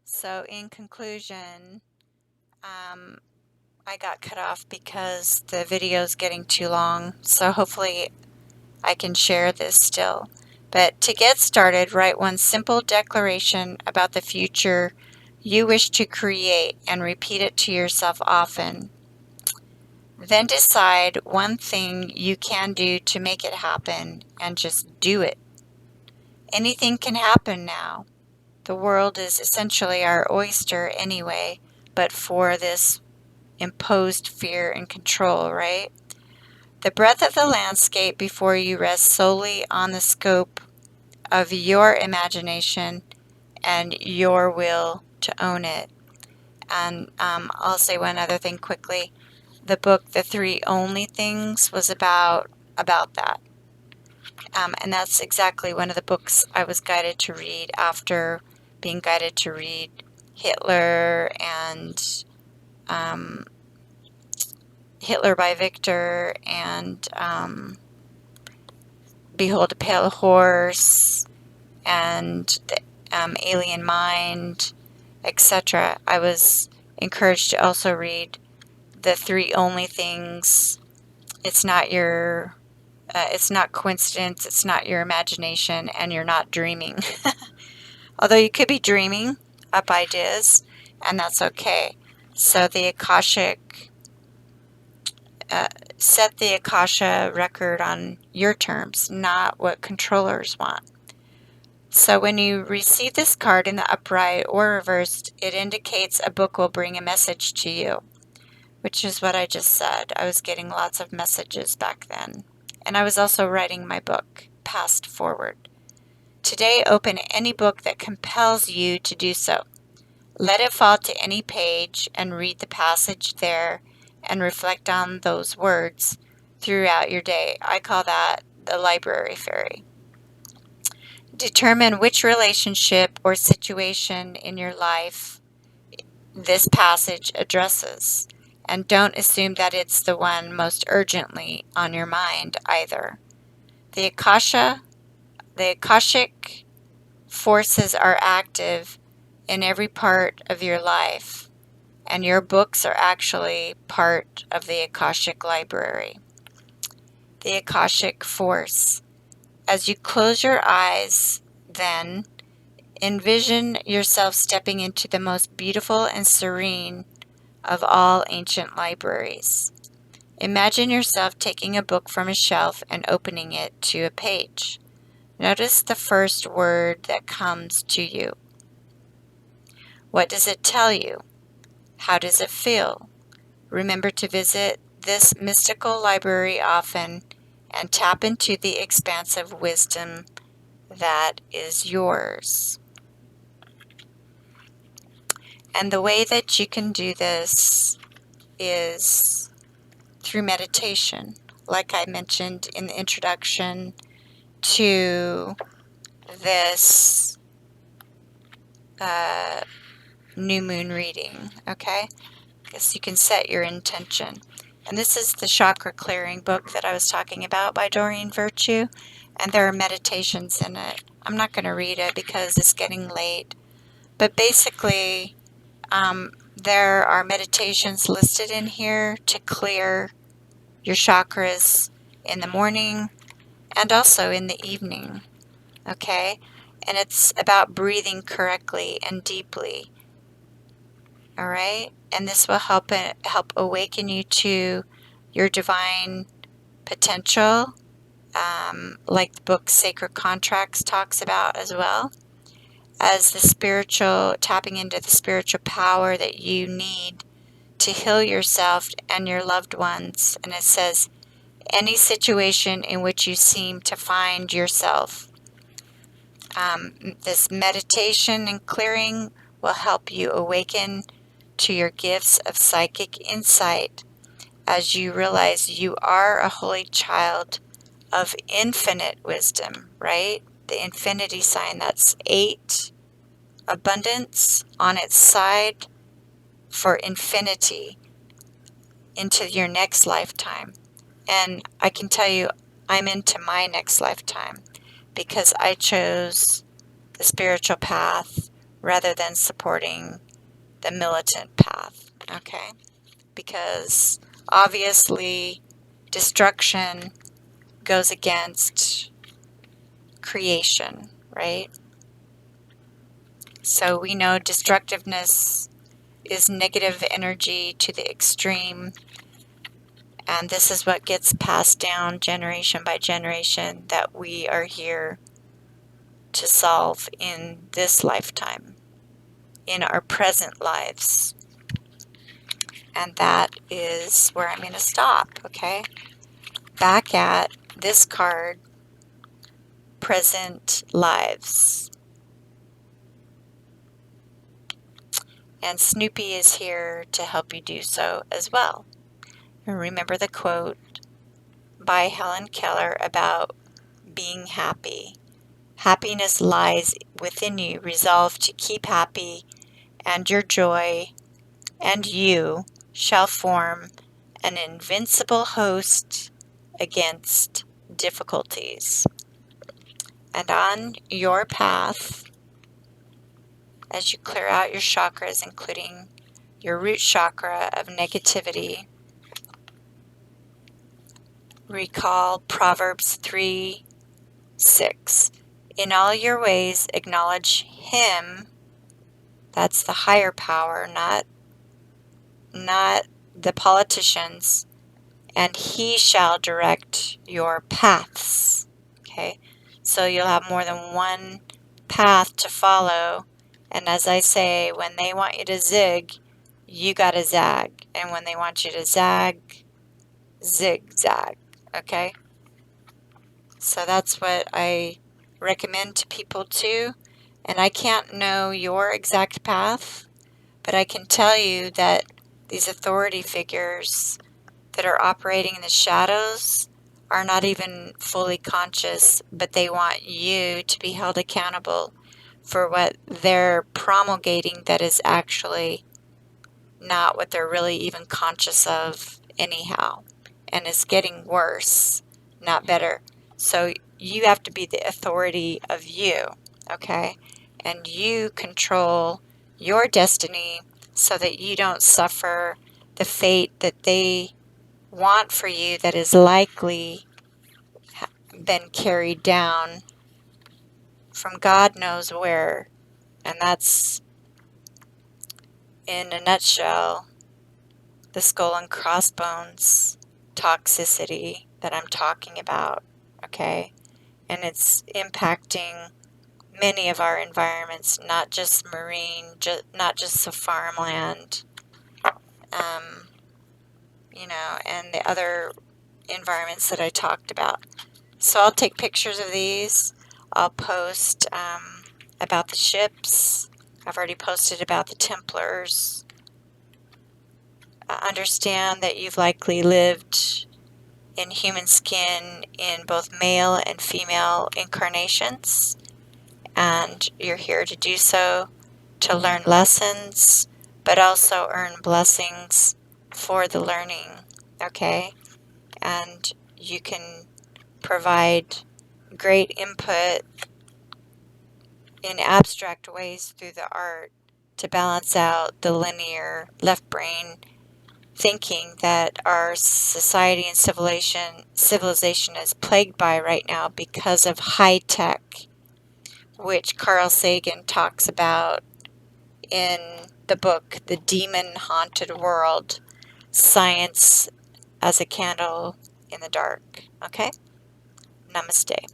So in conclusion, I got cut off because the video is getting too long. So hopefully I can share this still. But to get started, write one simple declaration about the future you wish to create and repeat it to yourself often. Then decide one thing you can do to make it happen and just do it. Anything can happen now. The world is essentially our oyster anyway, but for this imposed fear and control, right? The breadth of the landscape before you rests solely on the scope of your imagination and your will to own it. And I'll say one other thing quickly. The book, The Three Only Things, was about that. And that's exactly one of the books I was guided to read after being guided to read Hitler and Hitler by Victor and Behold a Pale Horse and the Alien Mind, etc. I was encouraged to also read The Three Only Things. It's not coincidence, it's not your imagination, and you're not dreaming. Although you could be dreaming up ideas, and that's okay. So the Akashic, set the Akasha record on your terms, not what controllers want. So when you receive this card in the upright or reversed, it indicates a book will bring a message to you, which is what I just said. I was getting lots of messages back then. And I was also writing my book, Past Forward. Today, open any book that compels you to do so. Let it fall to any page and read the passage there and reflect on those words throughout your day. I call that the library fairy. Determine which relationship or situation in your life this passage addresses, and don't assume that it's the one most urgently on your mind either. The Akashic forces are active in every part of your life, and your books are actually part of the Akashic library. The Akashic force. As you close your eyes, then, envision yourself stepping into the most beautiful and serene of all ancient libraries. Imagine yourself taking a book from a shelf and opening it to a page. Notice the first word that comes to you. What does it tell you? How does it feel? Remember to visit this mystical library often and tap into the expansive wisdom that is yours. And the way that you can do this is through meditation, like I mentioned in the introduction to this new moon reading, okay? I guess you can set your intention. And this is the chakra clearing book that I was talking about by Doreen Virtue, and there are meditations in it. I'm not going to read it because it's getting late, but basically there are meditations listed in here to clear your chakras in the morning and also in the evening, okay? And it's about breathing correctly and deeply, all right? And this will help awaken you to your divine potential, like the book Sacred Contracts talks about as well, as the spiritual, tapping into the spiritual power that you need to heal yourself and your loved ones. And it says, any situation in which you seem to find yourself. This meditation and clearing will help you awaken to your gifts of psychic insight as you realize you are a holy child of infinite wisdom, right? The infinity sign, that's 8, abundance on its side for infinity into your next lifetime. And I can tell you, I'm into my next lifetime because I chose the spiritual path rather than supporting the militant path, okay? Because obviously destruction goes against creation, right? So we know destructiveness is negative energy to the extreme, and this is what gets passed down generation by generation that we are here to solve in this lifetime, in our present lives. And that is where I'm going to stop, okay? Back at this card, present lives. And Snoopy is here to help you do so as well. And remember the quote by Helen Keller about being happy. Happiness lies within you, resolve to keep happy, and your joy and you shall form an invincible host against difficulties. And on your path, as you clear out your chakras, including your root chakra of negativity, recall Proverbs 3:6. In all your ways acknowledge Him, that's the higher power, not the politicians, and He shall direct your paths. Okay, so you'll have more than one path to follow, and as I say, when they want you to zig, you gotta zag, and when they want you to zag, zigzag. Okay, so that's what I recommend to people too. And I can't know your exact path, but I can tell you that these authority figures that are operating in the shadows are not even fully conscious, but they want you to be held accountable for what they're promulgating that is actually not what they're really even conscious of anyhow. And it's getting worse, not better. So you have to be the authority of you, okay? And you control your destiny so that you don't suffer the fate that they want for you that is likely been carried down from God knows where. And that's, in a nutshell, the skull and crossbones toxicity that I'm talking about, okay? And it's impacting many of our environments, not just marine, not just the farmland, and the other environments that I talked about. So I'll take pictures of these. I'll post about the ships. I've already posted about the Templars. Understand that you've likely lived in human skin in both male and female incarnations, and you're here to do so, to learn lessons, but also earn blessings for the learning, okay? And you can provide great input in abstract ways through the art to balance out the linear left brain thinking that our society and civilization is plagued by right now because of high tech, which Carl Sagan talks about in the book The Demon Haunted World, Science as a Candle in the Dark. Okay? Namaste.